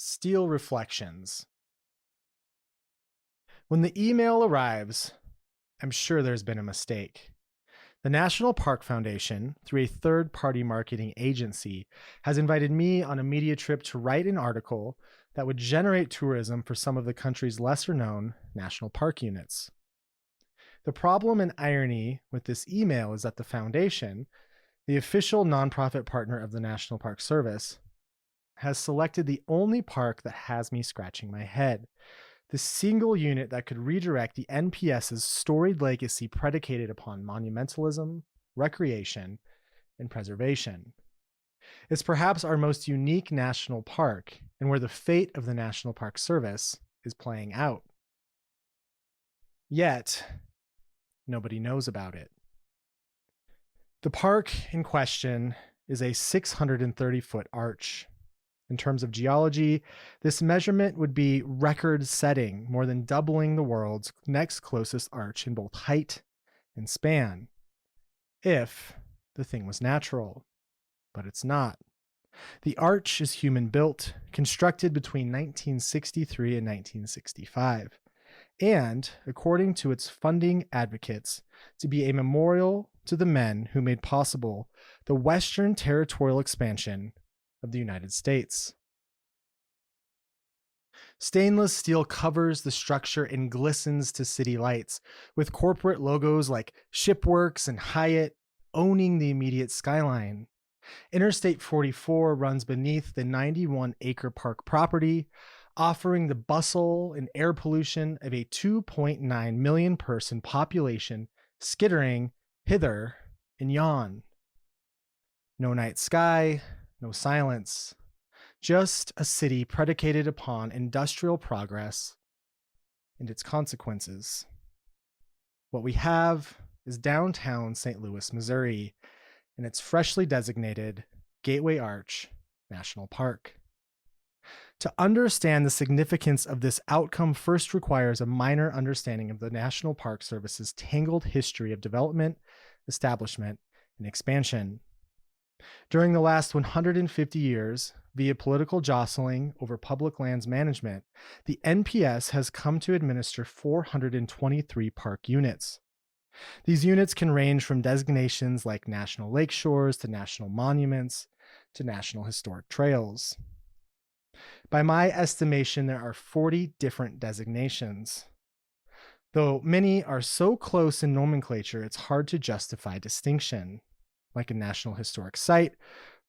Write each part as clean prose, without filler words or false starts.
Steel Reflections. When the email arrives, I'm sure there's been a mistake. The National Park Foundation, through a third-party marketing agency, has invited me on a media trip to write an article that would generate tourism for some of the country's lesser-known national park units. The problem and irony with this email is that the foundation, the official nonprofit partner of the National Park Service, has selected the only park that has me scratching my head. The single unit that could redirect the NPS's storied legacy predicated upon monumentalism, recreation, and preservation. It's perhaps our most unique national park and where the fate of the National Park Service is playing out. Yet, nobody knows about it. The park in question is a 630-foot arch. In terms of geology, this measurement would be record-setting, more than doubling the world's next closest arch in both height and span, if the thing was natural. But it's not. The arch is human-built, constructed between 1963 and 1965, and, according to its funding advocates, to be a memorial to the men who made possible the Western territorial expansion of the United States. Stainless steel covers the structure and glistens to city lights, with corporate logos like Shipworks and Hyatt owning the immediate skyline. Interstate 44 runs beneath the 91-acre park property, offering the bustle and air pollution of a 2.9 million person population skittering hither and yon. No night sky, no silence, just a city predicated upon industrial progress and its consequences. What we have is downtown St. Louis, Missouri, and its freshly designated Gateway Arch National Park. To understand the significance of this outcome first requires a minor understanding of the National Park Service's tangled history of development, establishment, and expansion. During the last 150 years, via political jostling over public lands management, the NPS has come to administer 423 park units. These units can range from designations like national lake shores to national monuments to national historic trails. By my estimation, there are 40 different designations. Though many are so close in nomenclature, it's hard to justify distinction, like a National Historic Site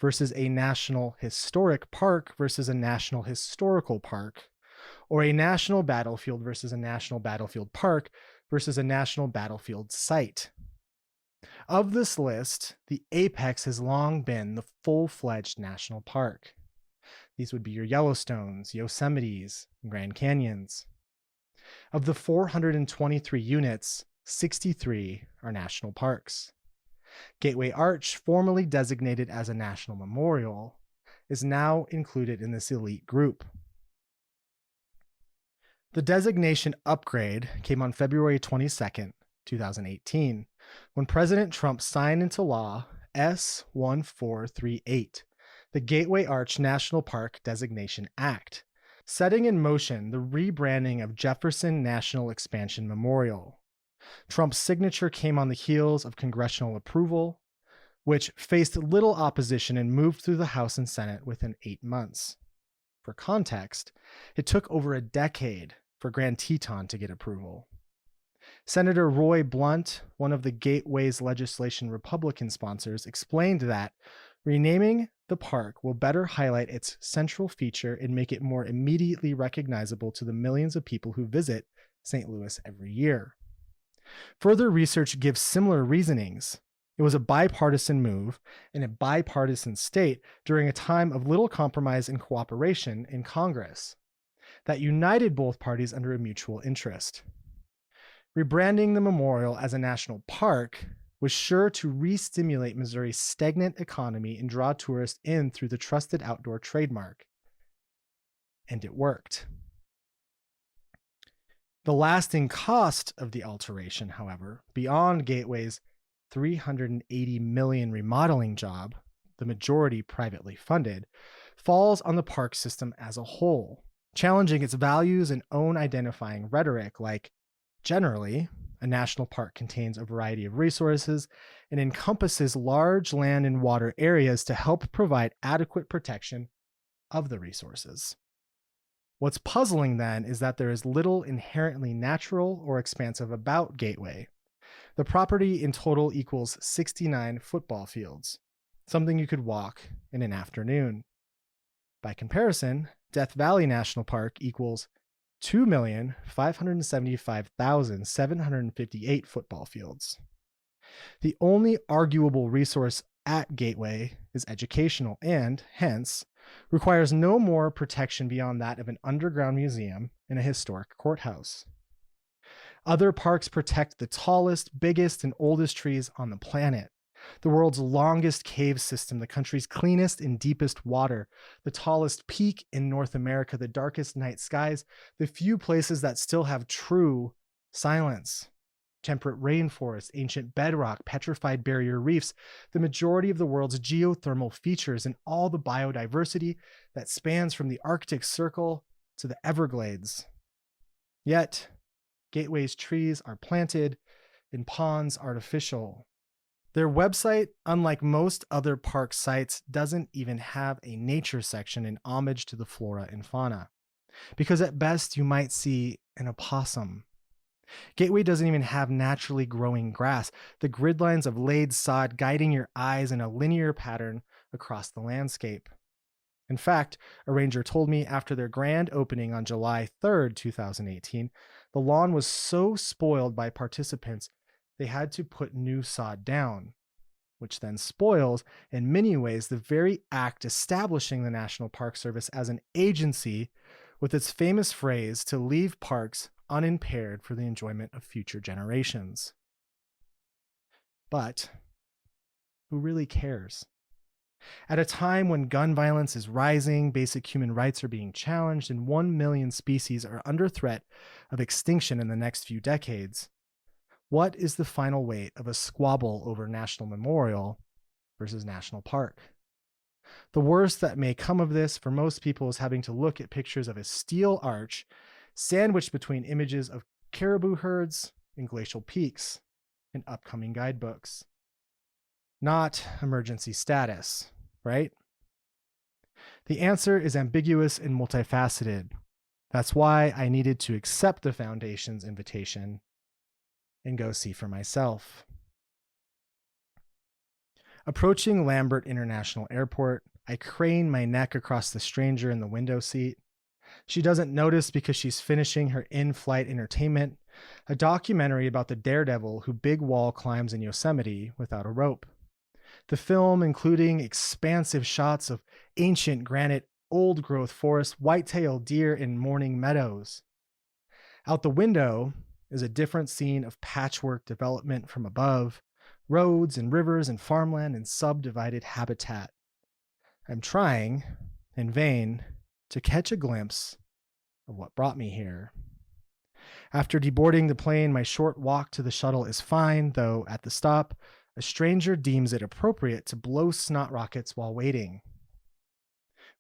versus a National Historic Park versus a National Historical Park, or a National Battlefield versus a National Battlefield Park versus a National Battlefield Site. Of this list, the apex has long been the full-fledged national park. These would be your Yellowstones, Yosemites, and Grand Canyons. Of the 423 units, 63 are national parks. Gateway Arch, formerly designated as a national memorial, is now included in this elite group. The designation upgrade came on February 22, 2018, when President Trump signed into law S-1438, the Gateway Arch National Park Designation Act, setting in motion the rebranding of Jefferson National Expansion Memorial. Trump's signature came on the heels of congressional approval, which faced little opposition and moved through the House and Senate within 8 months. For context, it took over a decade for Grand Teton to get approval. Senator Roy Blunt, one of the Gateway's legislation Republican sponsors, explained that renaming the park will better highlight its central feature and make it more immediately recognizable to the millions of people who visit St. Louis every year. Further research gives similar reasonings. It was a bipartisan move in a bipartisan state during a time of little compromise and cooperation in Congress that united both parties under a mutual interest. Rebranding the memorial as a national park was sure to re-stimulate Missouri's stagnant economy and draw tourists in through the trusted outdoor trademark. And it worked. The lasting cost of the alteration, however, beyond Gateway's $380 million remodeling job, the majority privately funded, falls on the park system as a whole, challenging its values and own identifying rhetoric like, generally, a national park contains a variety of resources and encompasses large land and water areas to help provide adequate protection of the resources. What's puzzling then is that there is little inherently natural or expansive about Gateway. The property in total equals 69 football fields, something you could walk in an afternoon. By comparison, Death Valley National Park equals 2,575,758 football fields. The only arguable resource at Gateway is educational and, hence, requires no more protection beyond that of an underground museum and a historic courthouse. Other parks protect the tallest, biggest, and oldest trees on the planet, the world's longest cave system, the country's cleanest and deepest water, the tallest peak in North America, the darkest night skies, the few places that still have true silence, temperate rainforests, ancient bedrock, petrified barrier reefs, the majority of the world's geothermal features, and all the biodiversity that spans from the Arctic Circle to the Everglades. Yet, Gateway's trees are planted and ponds artificial. Their website, unlike most other park sites, doesn't even have a nature section in homage to the flora and fauna, because at best you might see an opossum. Gateway doesn't even have naturally growing grass, the grid lines of laid sod guiding your eyes in a linear pattern across the landscape. In fact, a ranger told me after their grand opening on July 3rd, 2018, the lawn was so spoiled by participants they had to put new sod down, which then spoils, in many ways, the very act establishing the National Park Service as an agency with its famous phrase to leave parks unimpaired for the enjoyment of future generations. But who really cares? At a time when gun violence is rising, basic human rights are being challenged, and 1 million species are under threat of extinction in the next few decades, what is the final weight of a squabble over national memorial versus national park? The worst that may come of this for most people is having to look at pictures of a steel arch sandwiched between images of caribou herds and glacial peaks in upcoming guidebooks. Not emergency status, right? The answer is ambiguous and multifaceted. That's why I needed to accept the Foundation's invitation and go see for myself. Approaching Lambert International Airport, I crane my neck across the stranger in the window seat. She doesn't notice because she's finishing her in-flight entertainment, a documentary about the daredevil who big wall climbs in Yosemite without a rope. The film including expansive shots of ancient granite, old-growth forests, white-tailed deer, and morning meadows. Out the window is a different scene of patchwork development from above, roads and rivers and farmland and subdivided habitat. I'm trying, in vain, to catch a glimpse of what brought me here. After deboarding the plane, my short walk to the shuttle is fine, though at the stop, a stranger deems it appropriate to blow snot rockets while waiting.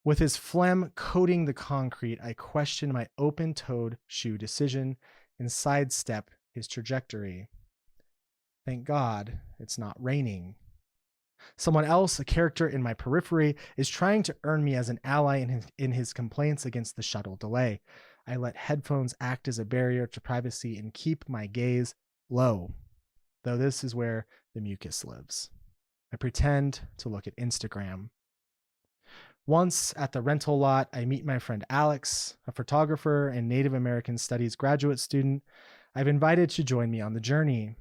With his phlegm coating the concrete, I question my open-toed shoe decision and sidestep his trajectory. Thank God it's not raining. Someone else, a character in my periphery, is trying to earn me as an ally in his complaints against the shuttle delay. I let headphones act as a barrier to privacy and keep my gaze low, though this is where the mucus lives. I pretend to look at Instagram. Once at the rental lot, I meet my friend Alex, a photographer and Native American Studies graduate student I've invited to join me on the journey.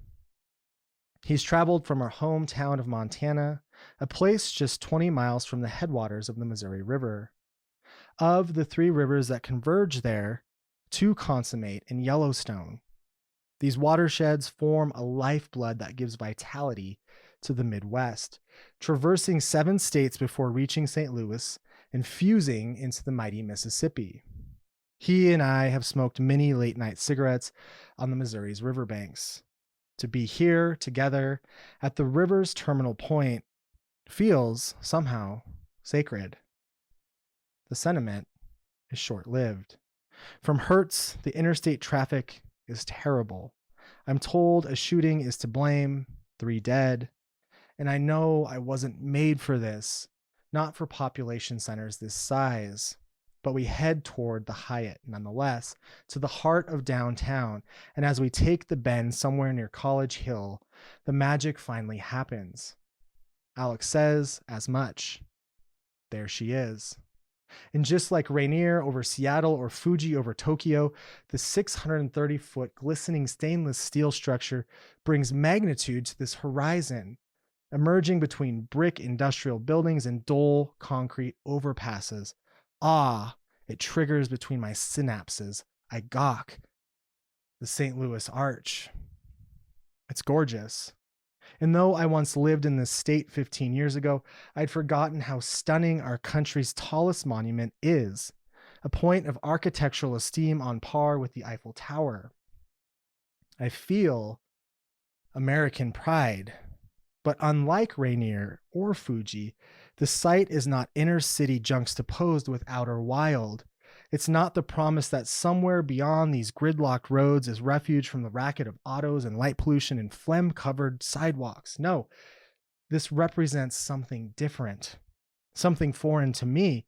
He's traveled from our hometown of Montana, a place just 20 miles from the headwaters of the Missouri River. Of the 3 rivers that converge there, 2 consummate in Yellowstone. These watersheds form a lifeblood that gives vitality to the Midwest, traversing 7 states before reaching St. Louis and fusing into the mighty Mississippi. He and I have smoked many late-night cigarettes on the Missouri's riverbanks. To be here together at the river's terminal point feels, somehow, sacred. The sentiment is short lived. From Hertz, the interstate traffic is terrible. I'm told a shooting is to blame, 3 dead, and I know I wasn't made for this, not for population centers this size. But we head toward the Hyatt nonetheless, to the heart of downtown, and as we take the bend somewhere near College Hill, the magic finally happens. Alex says as much. There she is. And just like Rainier over Seattle or Fuji over Tokyo, the 630-foot glistening stainless steel structure brings magnitude to this horizon, emerging between brick industrial buildings and dull concrete overpasses. It triggers between my synapses. I gawk. The St. Louis Arch. It's gorgeous. And though I once lived in this state 15 years ago, I'd forgotten how stunning our country's tallest monument is, a point of architectural esteem on par with the Eiffel Tower. I feel American pride, but unlike Rainier or Fuji, the site is not inner city juxtaposed with outer wild. It's not the promise that somewhere beyond these gridlocked roads is refuge from the racket of autos and light pollution and phlegm-covered sidewalks. No, this represents something different, something foreign to me.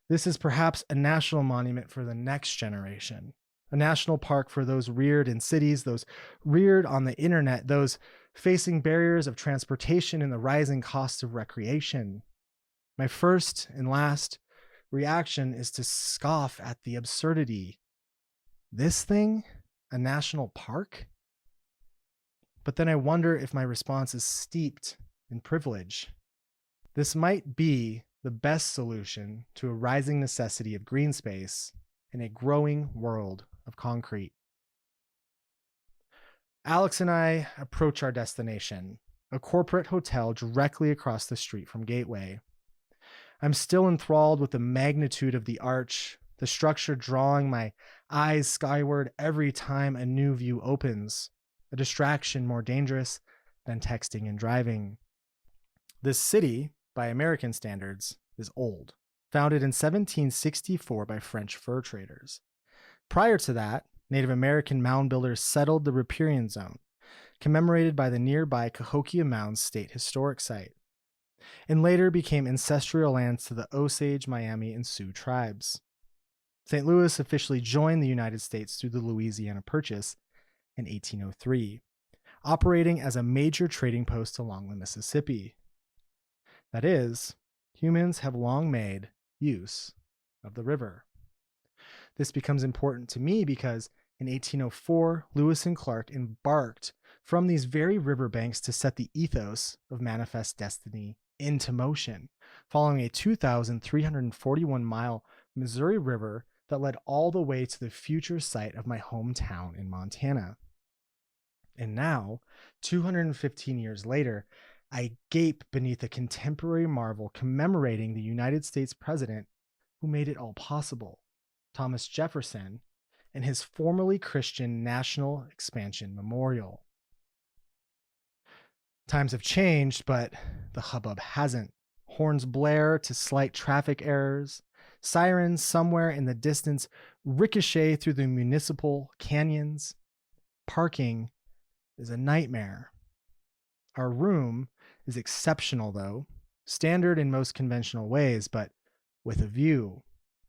This is perhaps a national monument for the next generation, a national park for those reared in cities, those reared on the internet, those facing barriers of transportation and the rising costs of recreation. My first and last reaction is to scoff at the absurdity. This thing? A national park? But then I wonder if my response is steeped in privilege. This might be the best solution to a rising necessity of green space in a growing world of concrete. Alex and I approach our destination, a corporate hotel directly across the street from Gateway. I'm still enthralled with the magnitude of the arch, the structure drawing my eyes skyward every time a new view opens, a distraction more dangerous than texting and driving. This city, by American standards, is old, founded in 1764 by French fur traders. Prior to that, Native American mound builders settled the riparian zone, commemorated by the nearby Cahokia Mounds State Historic Site, and later became ancestral lands to the Osage, Miami, and Sioux tribes. St. Louis officially joined the United States through the Louisiana Purchase in 1803, operating as a major trading post along the Mississippi. That is, humans have long made use of the river. This becomes important to me because in 1804, Lewis and Clark embarked from these very riverbanks to set the ethos of Manifest Destiny into motion, following a 2,341-mile Missouri River that led all the way to the future site of my hometown in Montana. And now, 215 years later, I gape beneath a contemporary marvel commemorating the United States president who made it all possible, Thomas Jefferson, and his formerly Christian National Expansion Memorial. Times have changed, but the hubbub hasn't. Horns blare to slight traffic errors. Sirens somewhere in the distance ricochet through the municipal canyons. Parking is a nightmare. Our room is exceptional, though, standard in most conventional ways, but with a view.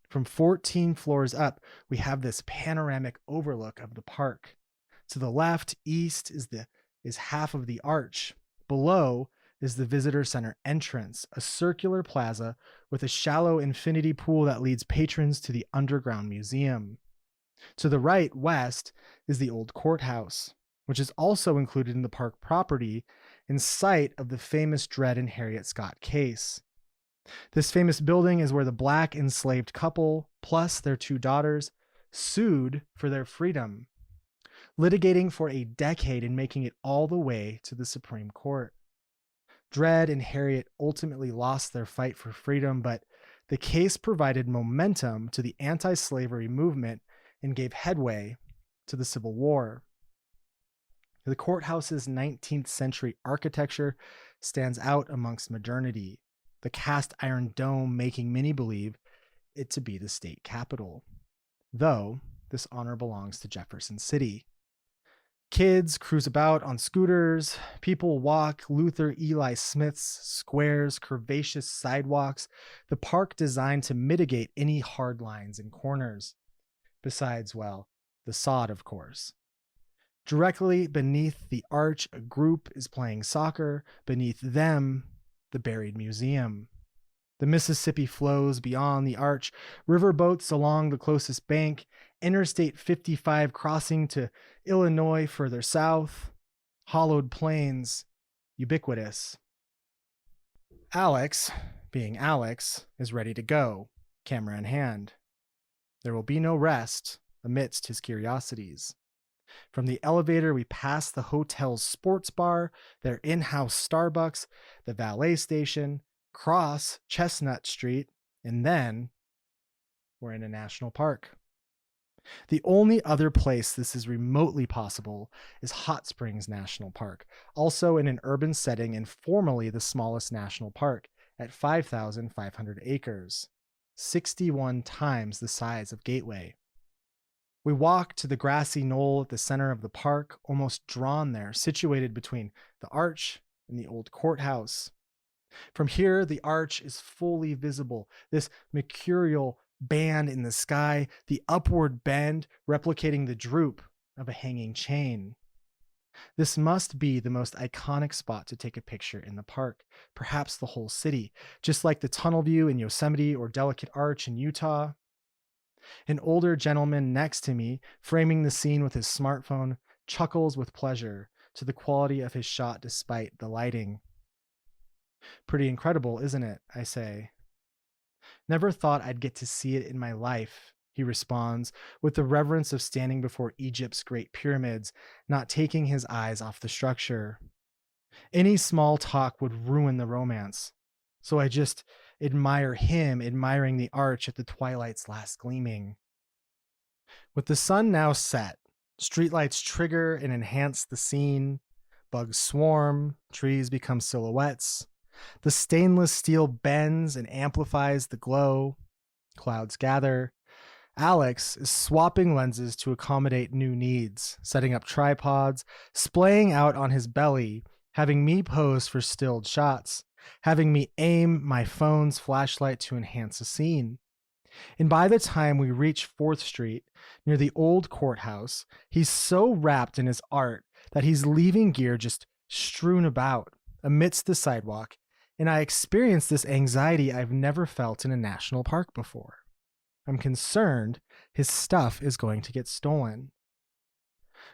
From 14 floors up, we have this panoramic overlook of the park. To the left, east is half of the arch. Below is the visitor center entrance, a circular plaza with a shallow infinity pool that leads patrons to the underground museum. To the right, west, is the old courthouse, which is also included in the park property in sight of the famous Dred and Harriet Scott case. This famous building is where the black enslaved couple, plus their 2 daughters, sued for their freedom, litigating for a decade and making it all the way to the Supreme Court. Dred and Harriet ultimately lost their fight for freedom, but the case provided momentum to the anti-slavery movement and gave headway to the Civil War. The courthouse's 19th century architecture stands out amongst modernity, the cast iron dome making many believe it to be the state capital, though this honor belongs to Jefferson City. Kids cruise about on scooters. People walk Luther Eli Smith's squares, curvaceous sidewalks, the park designed to mitigate any hard lines and corners. Besides, well, the sod, of course. Directly beneath the arch, a group is playing soccer. Beneath them, the buried museum. The Mississippi flows beyond the arch, river boats along the closest bank, Interstate 55 crossing to Illinois further south, hollowed plains, ubiquitous. Alex, being Alex, is ready to go, camera in hand. There will be no rest amidst his curiosities. From the elevator, we pass the hotel's sports bar, their in-house Starbucks, the valet station, cross Chestnut Street, and then we're in a national park. The only other place this is remotely possible is Hot Springs National Park, also in an urban setting and formerly the smallest national park at 5,500 acres, 61 times the size of Gateway. We walk to the grassy knoll at the center of the park, almost drawn there, situated between the arch and the old courthouse. From here, the arch is fully visible, this mercurial band in the sky, the upward bend replicating the droop of a hanging chain. This must be the most iconic spot to take a picture in the park, perhaps the whole city, just like the tunnel view in Yosemite or Delicate Arch in Utah. An older gentleman next to me, framing the scene with his smartphone, chuckles with pleasure to the quality of his shot despite the lighting. Pretty incredible, isn't it? I say. Never thought I'd get to see it in my life, he responds, with the reverence of standing before Egypt's great pyramids, not taking his eyes off the structure. Any small talk would ruin the romance, so I just admire him admiring the arch at the twilight's last gleaming. With the sun now set, streetlights trigger and enhance the scene. Bugs swarm, trees become silhouettes. The stainless steel bends and amplifies the glow. Clouds gather. Alex is swapping lenses to accommodate new needs, setting up tripods, splaying out on his belly, having me pose for stilled shots, having me aim my phone's flashlight to enhance a scene. And by the time we reach 4th Street, near the old courthouse, he's so wrapped in his art that he's leaving gear just strewn about amidst the sidewalk, and I experience this anxiety I've never felt in a national park before. I'm concerned his stuff is going to get stolen.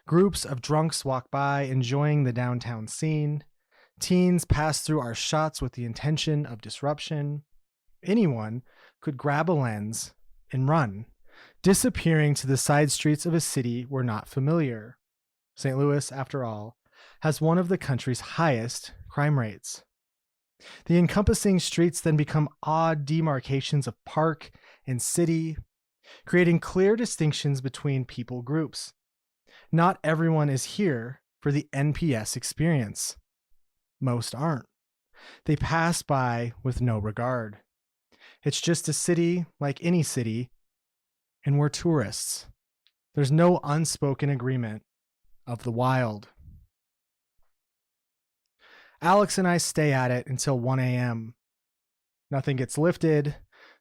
Groups of drunks walk by, enjoying the downtown scene. Teens pass through our shots with the intention of disruption. Anyone could grab a lens and run, disappearing to the side streets of a city we're not familiar. St. Louis, after all, has one of the country's highest crime rates. The encompassing streets then become odd demarcations of park and city, creating clear distinctions between people groups. Not everyone is here for the NPS experience. Most aren't. They pass by with no regard. It's just a city like any city, and we're tourists. There's no unspoken agreement of the wild. Alex and I stay at it until 1 a.m. Nothing gets lifted.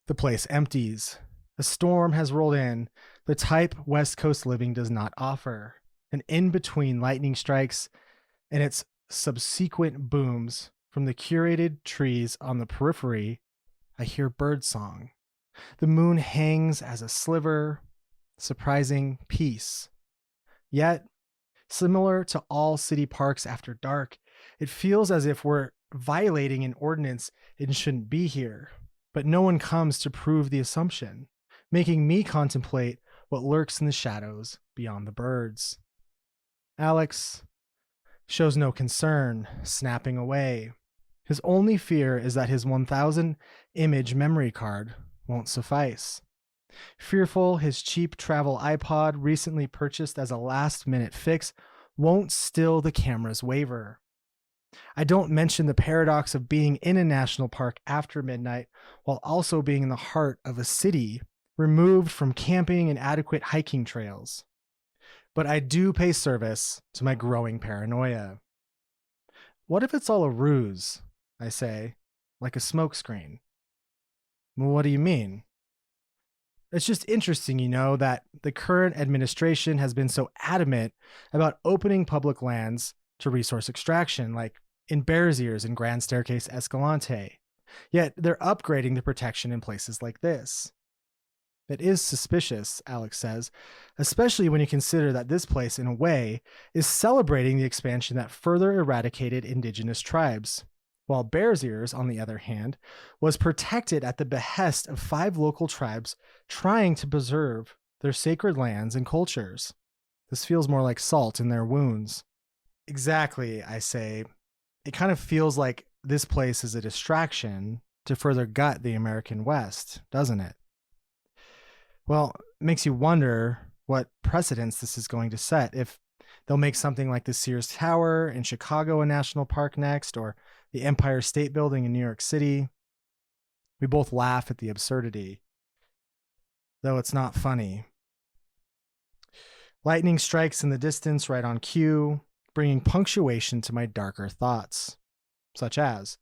The place empties. A storm has rolled in, the type West Coast living does not offer. And in between lightning strikes and its subsequent booms from the curated trees on the periphery, I hear birdsong. The moon hangs as a sliver, surprising peace. Yet, similar to all city parks after dark, it feels as if we're violating an ordinance and shouldn't be here, but no one comes to prove the assumption, making me contemplate what lurks in the shadows beyond the birds. Alex shows no concern, snapping away. His only fear is that his 1,000 image memory card won't suffice. Fearful his cheap travel iPod, recently purchased as a last-minute fix, won't still the camera's waver. I don't mention the paradox of being in a national park after midnight while also being in the heart of a city, removed from camping and adequate hiking trails. But I do pay service to my growing paranoia. What if it's all a ruse? I say, like a smokescreen. Well, what do you mean? It's just interesting, that the current administration has been so adamant about opening public lands to resource extraction, like in Bears Ears and Grand Staircase Escalante. Yet they're upgrading the protection in places like this. It is suspicious, Alex says, especially when you consider that this place, in a way, is celebrating the expansion that further eradicated indigenous tribes, while Bears Ears, on the other hand, was protected at the behest of 5 local tribes trying to preserve their sacred lands and cultures. This feels more like salt in their wounds. Exactly, I say. It kind of feels like this place is a distraction to further gut the American West, doesn't it? Well, it makes you wonder what precedents this is going to set. If they'll make something like the Sears Tower in Chicago a national park next, or the Empire State Building in New York City. We both laugh at the absurdity, though it's not funny. Lightning strikes in the distance right on cue, bringing punctuation to my darker thoughts, such as,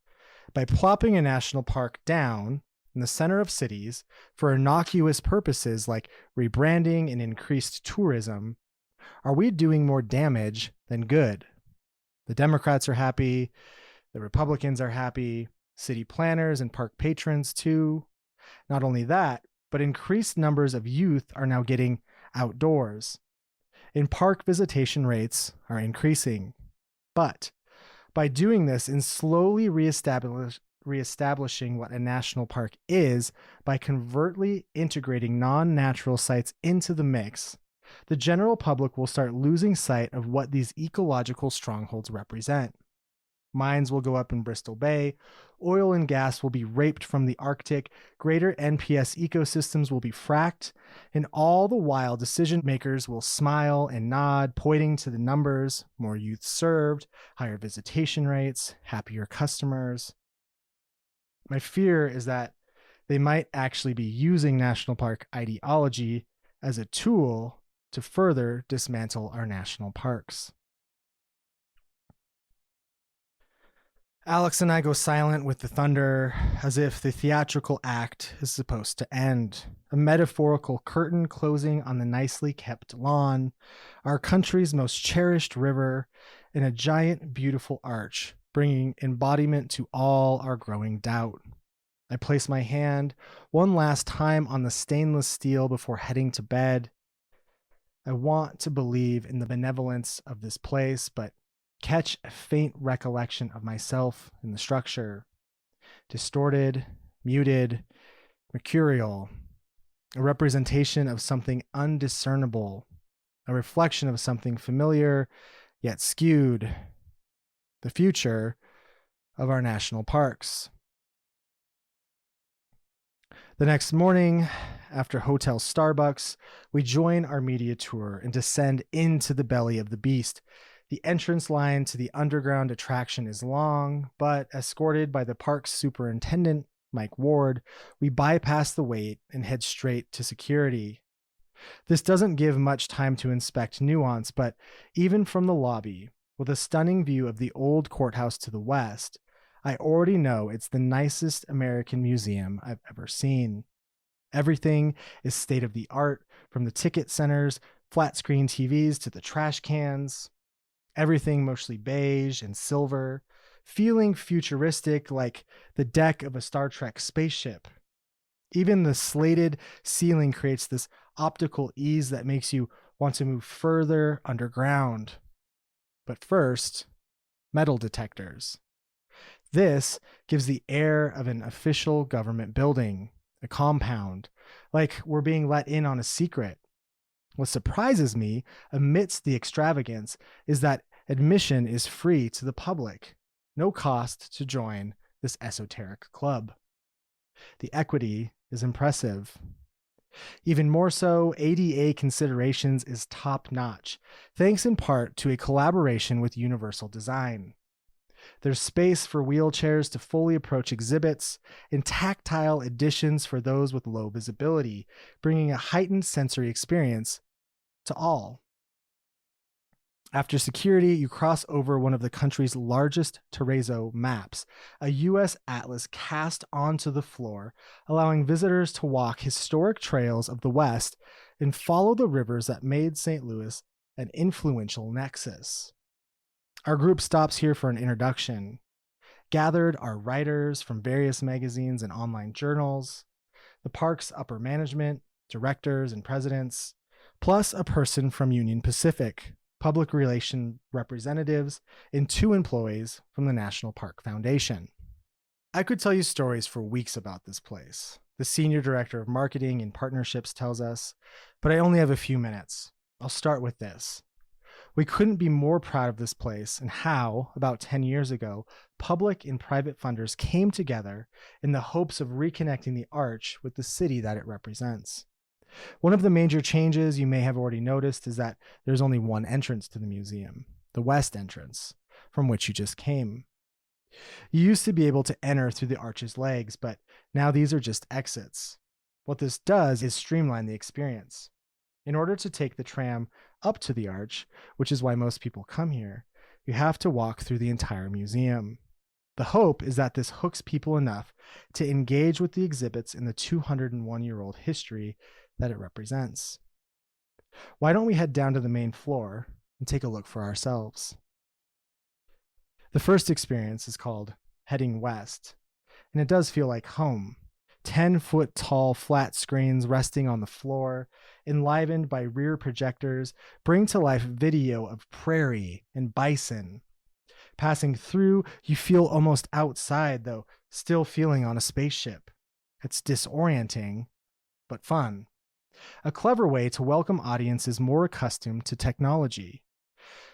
by plopping a national park down in the center of cities for innocuous purposes like rebranding and increased tourism, are we doing more damage than good? The Democrats are happy, the Republicans are happy, city planners and park patrons too. Not only that, but increased numbers of youth are now getting outdoors. And park visitation rates are increasing. But by doing this and slowly reestablishing what a national park is by covertly integrating non-natural sites into the mix, the general public will start losing sight of what these ecological strongholds represent. Mines will go up in Bristol Bay, oil and gas will be raped from the Arctic, greater NPS ecosystems will be fracked, and all the while decision makers will smile and nod, pointing to the numbers: more youth served, higher visitation rates, happier customers. My fear is that they might actually be using national park ideology as a tool to further dismantle our national parks. Alex and I go silent with the thunder, as if the theatrical act is supposed to end. A metaphorical curtain closing on the nicely kept lawn, our country's most cherished river, and a giant, beautiful arch, bringing embodiment to all our growing doubt. I place my hand one last time on the stainless steel before heading to bed. I want to believe in the benevolence of this place, but catch a faint recollection of myself in the structure. Distorted, muted, mercurial, a representation of something undiscernible, a reflection of something familiar yet skewed, the future of our national parks. The next morning, after Hotel Starbucks, we join our media tour and descend into the belly of the beast. The entrance line to the underground attraction is long, but escorted by the park's superintendent, Mike Ward, we bypass the wait and head straight to security. This doesn't give much time to inspect nuance, but even from the lobby, with a stunning view of the old courthouse to the west, I already know it's the nicest American museum I've ever seen. Everything is state of the art, from the ticket centers, flat screen TVs to the trash cans. Everything mostly beige and silver, feeling futuristic like the deck of a Star Trek spaceship. Even the slated ceiling creates this optical ease that makes you want to move further underground. But first, metal detectors. This gives the air of an official government building, a compound, like we're being let in on a secret. What surprises me, amidst the extravagance, is that admission is free to the public. No cost to join this esoteric club. The equity is impressive. Even more so, ADA considerations is top-notch, thanks in part to a collaboration with Universal Design. There's space for wheelchairs to fully approach exhibits and tactile additions for those with low visibility, bringing a heightened sensory experience to all. After security, you cross over one of the country's largest terrazzo maps, a U.S. atlas cast onto the floor, allowing visitors to walk historic trails of the West and follow the rivers that made St. Louis an influential nexus. Our group stops here for an introduction. Gathered are writers from various magazines and online journals, the park's upper management, directors, and presidents, plus a person from Union Pacific, public relation representatives, and 2 employees from the National Park Foundation. I could tell you stories for weeks about this place. The senior director of marketing and partnerships tells us, but I only have a few minutes. I'll start with this. We couldn't be more proud of this place and how, about 10 years ago, public and private funders came together in the hopes of reconnecting the arch with the city that it represents. One of the major changes you may have already noticed is that there's only one entrance to the museum, the west entrance, from which you just came. You used to be able to enter through the arch's legs, but now these are just exits. What this does is streamline the experience. In order to take the tram up to the arch, which is why most people come here, you have to walk through the entire museum. The hope is that this hooks people enough to engage with the exhibits in the 201-year-old history that it represents. Why don't we head down to the main floor and take a look for ourselves? The first experience is called Heading West, and it does feel like home. 10-foot tall flat screens resting on the floor, enlivened by rear projectors, bring to life video of prairie and bison. Passing through, you feel almost outside, though still feeling on a spaceship. It's disorienting, but fun. A clever way to welcome audiences more accustomed to technology.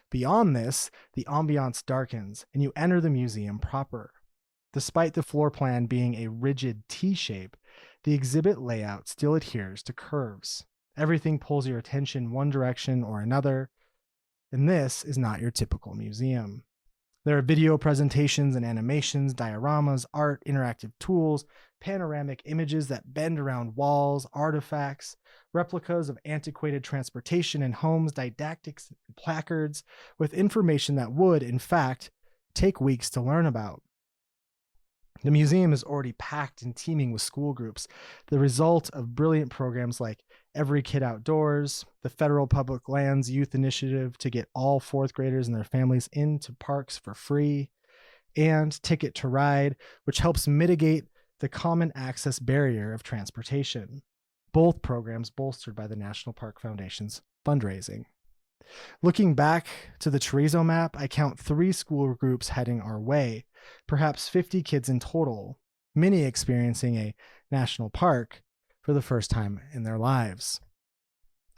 Beyond this, the ambiance darkens, and you enter the museum proper. Despite the floor plan being a rigid T-shape, the exhibit layout still adheres to curves. Everything pulls your attention one direction or another, and this is not your typical museum. There are video presentations and animations, dioramas, art, interactive tools, panoramic images that bend around walls, artifacts, replicas of antiquated transportation and homes, didactics, and placards with information that would, in fact, take weeks to learn about. The museum is already packed and teeming with school groups, the result of brilliant programs like Every Kid Outdoors, the Federal Public Lands Youth Initiative to get all 4th graders and their families into parks for free, and Ticket to Ride, which helps mitigate the common access barrier of transportation. Both programs bolstered by the National Park Foundation's fundraising. Looking back to the terrazzo map, I count 3 school groups heading our way, perhaps 50 kids in total, many experiencing a national park for the first time in their lives.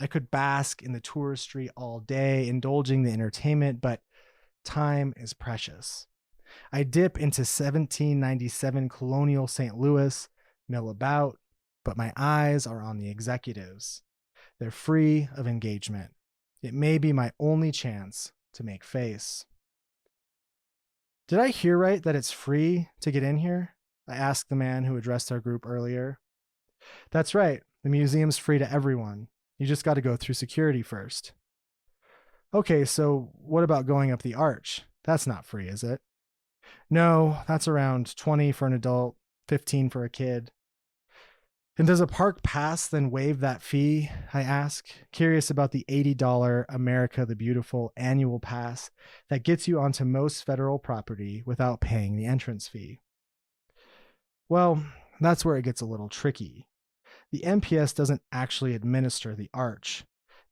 I could bask in the touristry all day, indulging the entertainment, but time is precious. I dip into 1797 colonial St. Louis, mill about, but my eyes are on the executives. They're free of engagement. It may be my only chance to make face. Did I hear right that it's free to get in here? I asked the man who addressed our group earlier. That's right. The museum's free to everyone. You just got to go through security first. Okay, so what about going up the arch? That's not free, is it? No, that's around 20 for an adult, 15 for a kid. And does a park pass then waive that fee? I ask, curious about the $80 America the Beautiful annual pass that gets you onto most federal property without paying the entrance fee. Well, that's where it gets a little tricky. The MPS doesn't actually administer the arch.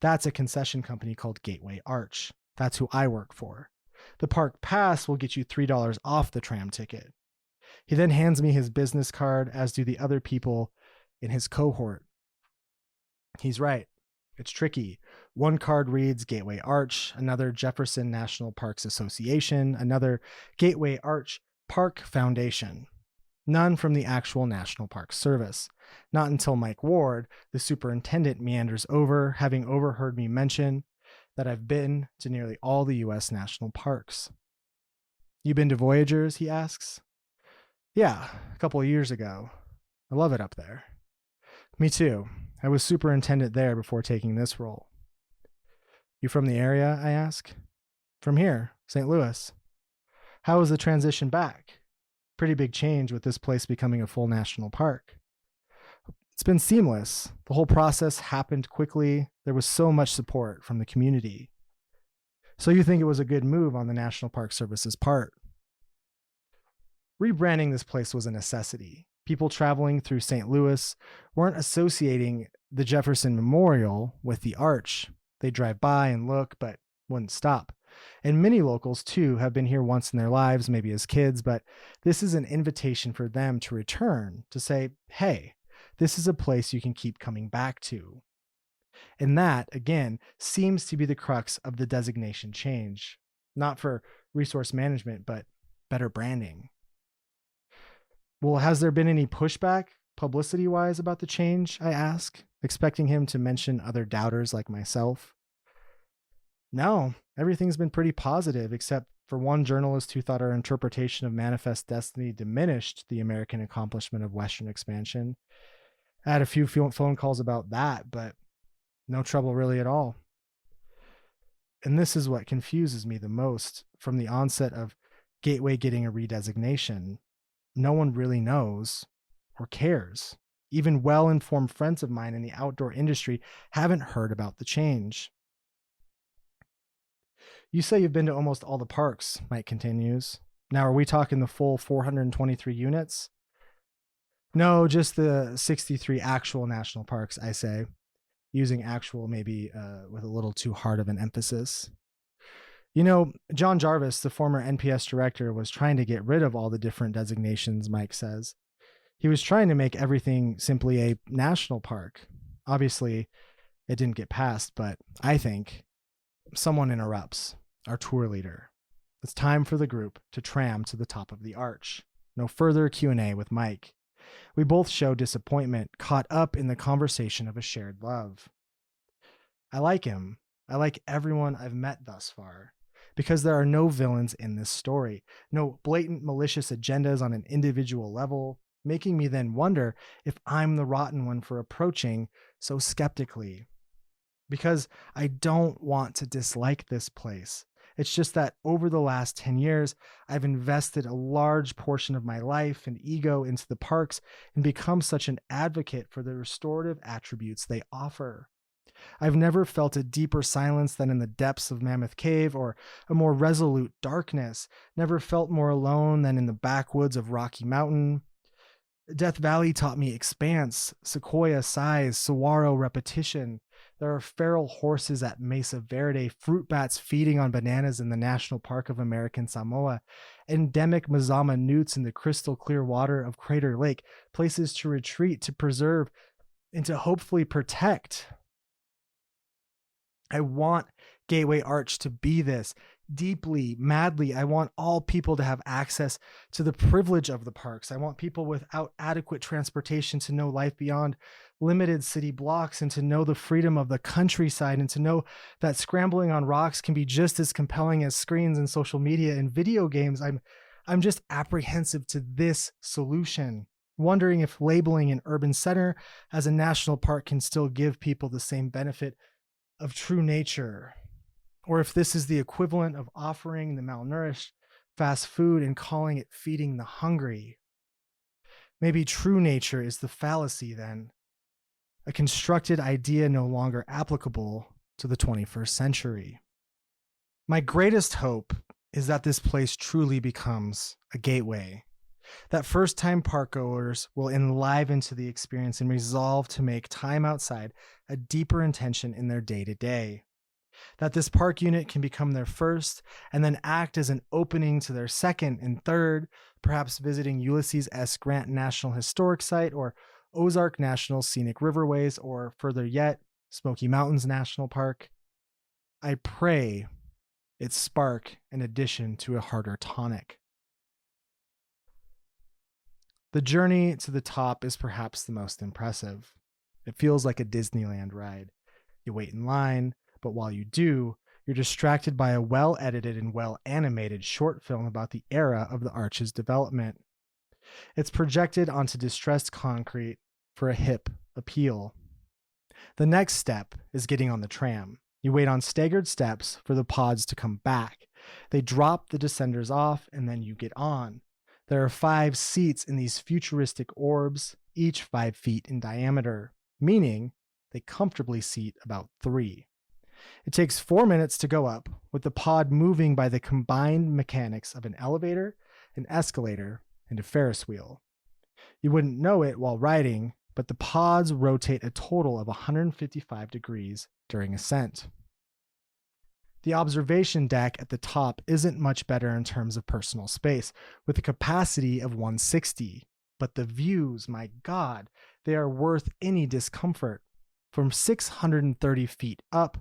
That's a concession company called Gateway Arch. That's who I work for. The park pass will get you $3 off the tram ticket. He then hands me his business card, as do the other people in his cohort. He's right. It's tricky. One card reads Gateway Arch, another Jefferson National Parks Association, another Gateway Arch Park Foundation. None from the actual National Park Service. Not until Mike Ward, the superintendent, meanders over, having overheard me mention that I've been to nearly all the U.S. national parks. You been to Voyagers? He asks. Yeah, a couple of years ago. I love it up there. Me too. I was superintendent there before taking this role. You from the area? I ask. From here, St. Louis. How was the transition back? Pretty big change with this place becoming a full national park. It's been seamless. The whole process happened quickly. There was so much support from the community. So you think it was a good move on the National Park Service's part? Rebranding this place was a necessity. People traveling through St. Louis weren't associating the Jefferson Memorial with the arch. They'd drive by and look, but wouldn't stop. And many locals, too, have been here once in their lives, maybe as kids, but this is an invitation for them to return, to say, hey, this is a place you can keep coming back to. And that, again, seems to be the crux of the designation change, not for resource management, but better branding. Well, has there been any pushback, publicity-wise, about the change, I ask, expecting him to mention other doubters like myself. No, everything's been pretty positive, except for one journalist who thought our interpretation of Manifest Destiny diminished the American accomplishment of Western expansion. I had a few phone calls about that, but no trouble really at all. And this is what confuses me the most from the onset of Gateway getting a redesignation. No one really knows or cares. Even well-informed friends of mine in the outdoor industry haven't heard about the change. You say you've been to almost all the parks, Mike continues. Now, are we talking the full 423 units? No, just the 63 actual national parks, I say, using actual maybe with a little too hard of an emphasis. You know, John Jarvis, the former NPS director, was trying to get rid of all the different designations, Mike says. He was trying to make everything simply a national park. Obviously, it didn't get passed, but I think someone interrupts, our tour leader. It's time for the group to tram to the top of the arch. No further Q&A with Mike. We both show disappointment, caught up in the conversation of a shared love. I like him. I like everyone I've met thus far, because there are no villains in this story, no blatant malicious agendas on an individual level, making me then wonder if I'm the rotten one for approaching so skeptically. Because I don't want to dislike this place. It's just that over the last 10 years, I've invested a large portion of my life and ego into the parks and become such an advocate for the restorative attributes they offer. I've never felt a deeper silence than in the depths of Mammoth Cave, or a more resolute darkness, never felt more alone than in the backwoods of Rocky Mountain. Death Valley taught me expanse, sequoia size, saguaro repetition. There are feral horses at Mesa Verde, fruit bats feeding on bananas in the National Park of American Samoa, endemic Mazama newts in the crystal clear water of Crater Lake, places to retreat, to preserve, and to hopefully protect. I want Gateway Arch to be this. Deeply, madly, I want all people to have access to the privilege of the parks. I want people without adequate transportation to know life beyond limited city blocks, and to know the freedom of the countryside, and to know that scrambling on rocks can be just as compelling as screens and social media and video games. I'm just apprehensive to this solution, wondering if labeling an urban center as a national park can still give people the same benefit of true nature, or if this is the equivalent of offering the malnourished fast food and calling it feeding the hungry. Maybe true nature is the fallacy then, a constructed idea no longer applicable to the 21st century. My greatest hope is that this place truly becomes a gateway, that first-time parkgoers will enliven to the experience and resolve to make time outside a deeper intention in their day-to-day. That this park unit can become their first and then act as an opening to their second and third, perhaps visiting Ulysses S. Grant National Historic Site or Ozark National Scenic Riverways, or further yet, Smoky Mountains National Park. I pray it spark an addition to a harder tonic. The journey to the top is perhaps the most impressive. It feels like a Disneyland ride. You wait in line, but while you do, You're distracted by a well-edited and well-animated short film about the era of the arch's development. It's projected onto distressed concrete for a hip appeal. The next step is getting on the tram. You wait on staggered steps for the pods to come back. They drop the descenders off, and then you get on. There are 5 seats in these futuristic orbs, each 5 feet in diameter, meaning they comfortably seat about 3. It takes 4 minutes to go up, with the pod moving by the combined mechanics of an elevator, an escalator, and a Ferris wheel. You wouldn't know it while riding, but the pods rotate a total of 155 degrees during ascent. The observation deck at the top isn't much better in terms of personal space, with a capacity of 160. But the views, my God, they are worth any discomfort. From 630 feet up,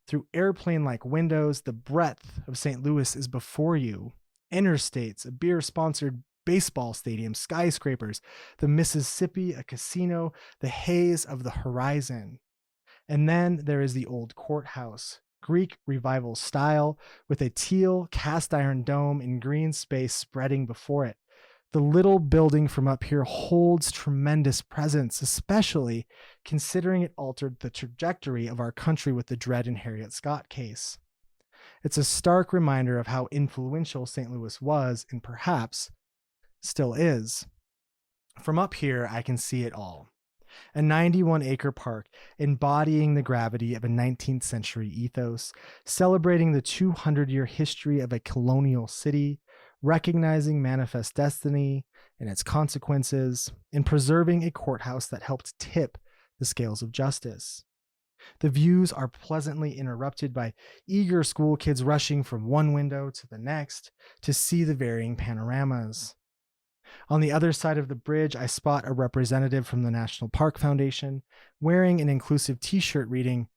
through airplane-like windows, the breadth of St. Louis is before you. Interstates, a beer-sponsored baseball stadium, skyscrapers, the Mississippi, a casino, the haze of the horizon. And then there is the old courthouse, Greek Revival style, with a teal cast iron dome and green space spreading before it. The little building from up here holds tremendous presence, especially considering it altered the trajectory of our country with the Dred and Harriet Scott case. It's a stark reminder of how influential St. Louis was, and perhaps still is. From up here, I can see it all. A 91-acre park embodying the gravity of a 19th century ethos, celebrating the 200-year history of a colonial city, recognizing manifest destiny and its consequences, and preserving a courthouse that helped tip the scales of justice. The views are pleasantly interrupted by eager school kids rushing from one window to the next to see the varying panoramas. On the other side of the bridge, I spot a representative from the National Park Foundation wearing an inclusive t-shirt reading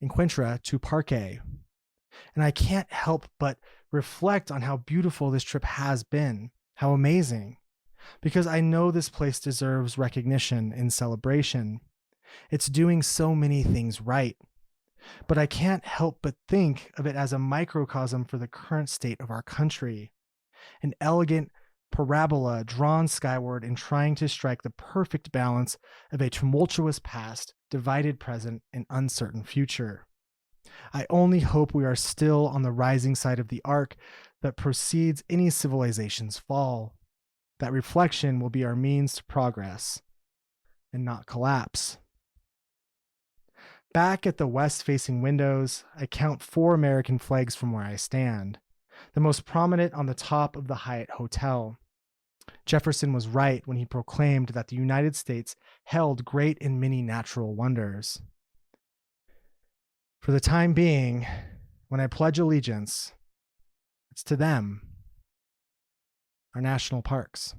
Encuentra tu Parque. And I can't help but reflect on how beautiful this trip has been, how amazing, because I know this place deserves recognition and celebration. It's doing so many things right, but I can't help but think of it as a microcosm for the current state of our country. An elegant parabola drawn skyward and trying to strike the perfect balance of a tumultuous past, divided present, and uncertain future. I only hope we are still on the rising side of the arc that precedes any civilization's fall. That reflection will be our means to progress and not collapse. Back at the west-facing windows, I count 4 American flags from where I stand, the most prominent on the top of the Hyatt Hotel. Jefferson was right when he proclaimed that the United States held great and many natural wonders. For the time being, when I pledge allegiance, it's to them, our national parks.